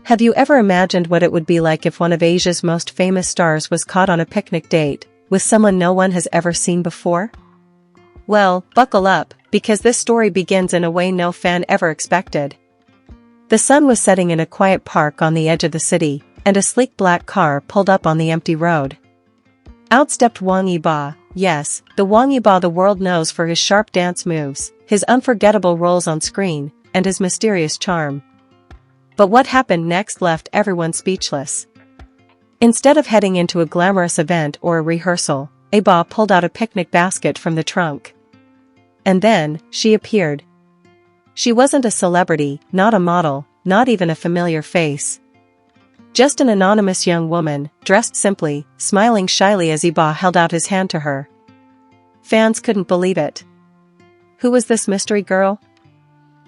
Have you ever imagined what it would be like if one of Asia's most famous stars was caught on a picnic date with someone no one has ever seen before? Well, buckle up, because this story begins in a way no fan ever expected. The sun was setting in a quiet park on the edge of the city, and a sleek black car pulled up on the empty road. Out stepped Wang Yibo, yes, the Wang Yibo the world knows for his sharp dance moves, his unforgettable roles on screen, and his mysterious charm. But what happened next left everyone speechless. Instead of heading into a glamorous event or a rehearsal, Yibo pulled out a picnic basket from the trunk. And then, she appeared. She wasn't a celebrity, not a model, not even a familiar face. Just an anonymous young woman, dressed simply, smiling shyly as Yibo held out his hand to her. Fans couldn't believe it. Who was this mystery girl?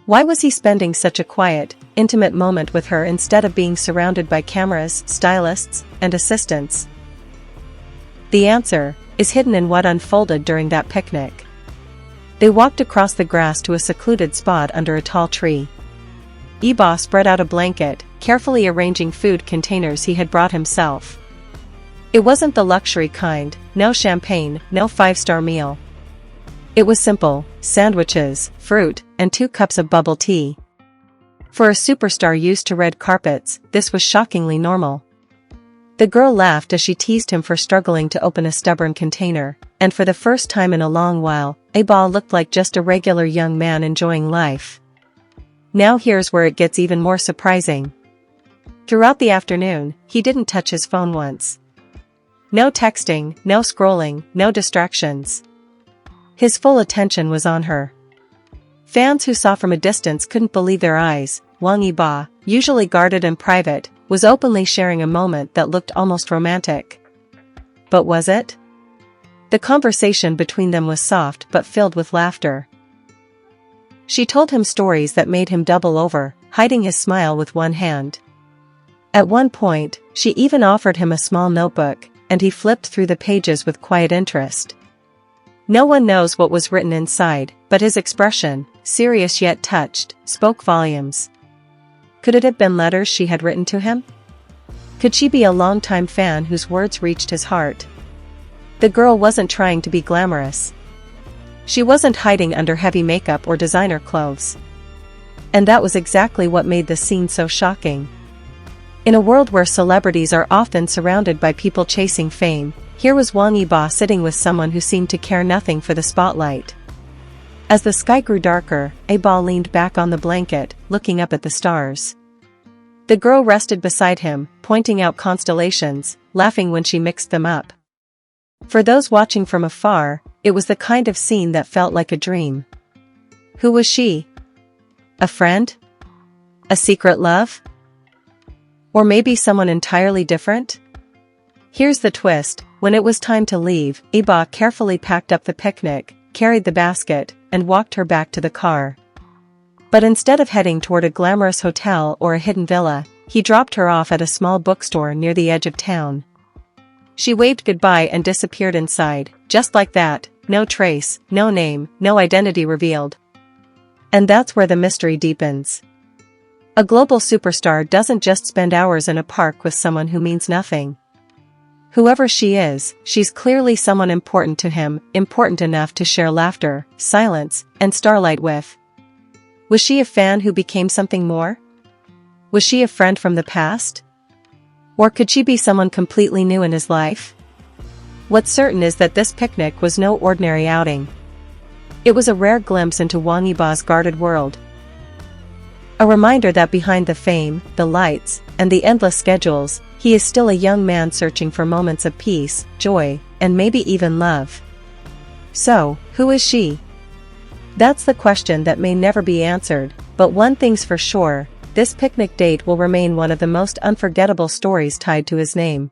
Why was he spending such a quiet, intimate moment with her instead of being surrounded by cameras, stylists, and assistants? The answer is hidden in what unfolded during that picnic. They walked across the grass to a secluded spot under a tall tree. Yibo spread out a blanket, carefully arranging food containers he had brought himself. It wasn't the luxury kind, no champagne, no five-star meal. It was simple: sandwiches, fruit, and 2 cups of bubble tea. For a superstar used to red carpets, this was shockingly normal. The girl laughed as she teased him for struggling to open a stubborn container, and for the first time in a long while, Yibo looked like just a regular young man enjoying life. Now here's where it gets even more surprising. Throughout the afternoon, he didn't touch his phone once. No texting, no scrolling, no distractions. His full attention was on her. Fans who saw from a distance couldn't believe their eyes. Wang Yibo, usually guarded and private, was openly sharing a moment that looked almost romantic. But was it? The conversation between them was soft but filled with laughter. She told him stories that made him double over, hiding his smile with one hand. At one point, she even offered him a small notebook, and he flipped through the pages with quiet interest. No one knows what was written inside, but his expression, serious yet touched, spoke volumes. Could it have been letters she had written to him? Could she be a longtime fan whose words reached his heart? The girl wasn't trying to be glamorous. She wasn't hiding under heavy makeup or designer clothes. And that was exactly what made the scene so shocking. In a world where celebrities are often surrounded by people chasing fame, here was Wang Yibo sitting with someone who seemed to care nothing for the spotlight. As the sky grew darker, Yibo leaned back on the blanket, looking up at the stars. The girl rested beside him, pointing out constellations, laughing when she mixed them up. For those watching from afar, it was the kind of scene that felt like a dream. Who was she? A friend? A secret love? Or maybe someone entirely different? Here's the twist: when it was time to leave, Yibo carefully packed up the picnic, carried the basket, and walked her back to the car. But instead of heading toward a glamorous hotel or a hidden villa, he dropped her off at a small bookstore near the edge of town. She waved goodbye and disappeared inside, just like that, no trace, no name, no identity revealed. And that's where the mystery deepens. A global superstar doesn't just spend hours in a park with someone who means nothing. Whoever she is, she's clearly someone important to him, important enough to share laughter, silence, and starlight with. Was she a fan who became something more? Was she a friend from the past? Or could she be someone completely new in his life? What's certain is that this picnic was no ordinary outing. It was a rare glimpse into Wang Yibo's guarded world. A reminder that behind the fame, the lights, and the endless schedules, he is still a young man searching for moments of peace, joy, and maybe even love. So, who is she? That's the question that may never be answered, but one thing's for sure: this picnic date will remain one of the most unforgettable stories tied to his name.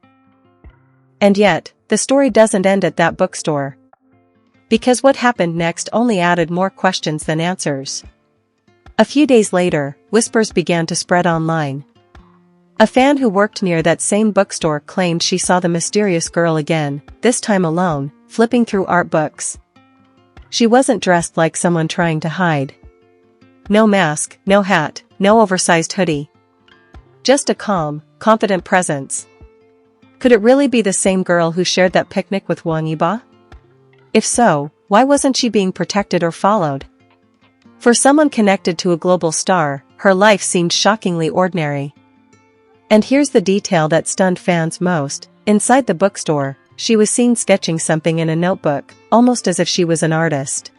And yet, the story doesn't end at that bookstore. Because what happened next only added more questions than answers. A few days later, whispers began to spread online. A fan who worked near that same bookstore claimed she saw the mysterious girl again, this time alone, flipping through art books. She wasn't dressed like someone trying to hide. No mask, no hat, no oversized hoodie. just a calm, confident presence. Could it really be the same girl who shared that picnic with Wang Yibo? If so, why wasn't she being protected or followed? For someone connected to a global star, her life seemed shockingly ordinary. And here's the detail that stunned fans most: inside the bookstore, she was seen sketching something in a notebook, almost as if she was an artist.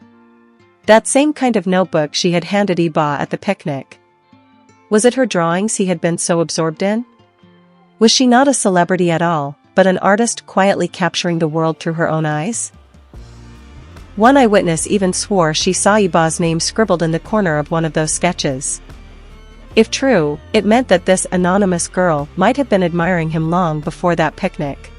That same kind of notebook she had handed Yibo at the picnic. Was it her drawings he had been so absorbed in? Was she not a celebrity at all, but an artist quietly capturing the world through her own eyes? One eyewitness even swore she saw Yibo's name scribbled in the corner of one of those sketches. If true, it meant that this anonymous girl might have been admiring him long before that picnic.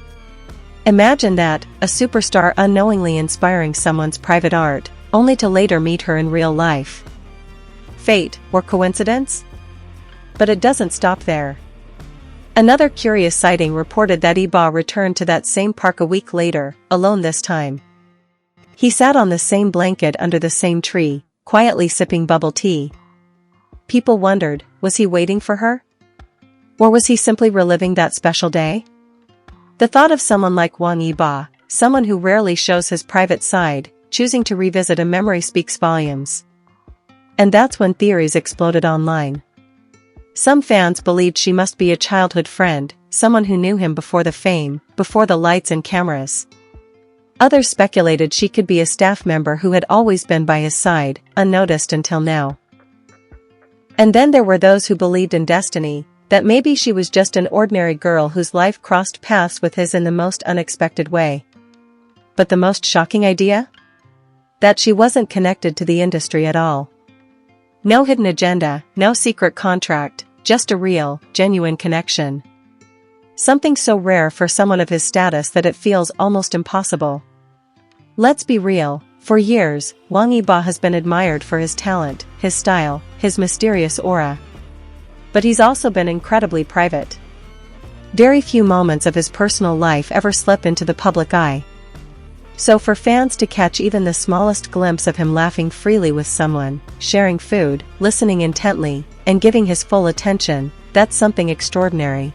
Imagine that, a superstar unknowingly inspiring someone's private art, only to later meet her in real life. Fate, or coincidence? But it doesn't stop there. Another curious sighting reported that Yibo returned to that same park a week later, alone this time. He sat on the same blanket under the same tree, quietly sipping bubble tea. People wondered, was he waiting for her? Or was he simply reliving that special day? The thought of someone like Wang Yibo, someone who rarely shows his private side, choosing to revisit a memory speaks volumes. And that's when theories exploded online. Some fans believed she must be a childhood friend, someone who knew him before the fame, before the lights and cameras. Others speculated she could be a staff member who had always been by his side, unnoticed until now. And then there were those who believed in destiny, that maybe she was just an ordinary girl whose life crossed paths with his in the most unexpected way. But the most shocking idea? That she wasn't connected to the industry at all. No hidden agenda, no secret contract, just a real, genuine connection. Something so rare for someone of his status that it feels almost impossible. Let's be real, for years, Wang Yibo has been admired for his talent, his style, his mysterious aura. But he's also been incredibly private. Very few moments of his personal life ever slip into the public eye. So for fans to catch even the smallest glimpse of him laughing freely with someone, sharing food, listening intently, and giving his full attention, that's something extraordinary.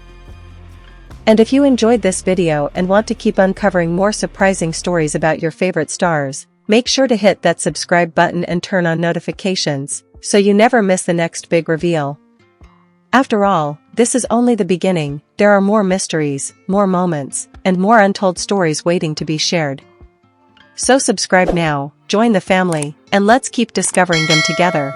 And if you enjoyed this video and want to keep uncovering more surprising stories about your favorite stars, make sure to hit that subscribe button and turn on notifications, so you never miss the next big reveal. After all, this is only the beginning. There are more mysteries, more moments, and more untold stories waiting to be shared. So subscribe now, join the family, and let's keep discovering them together.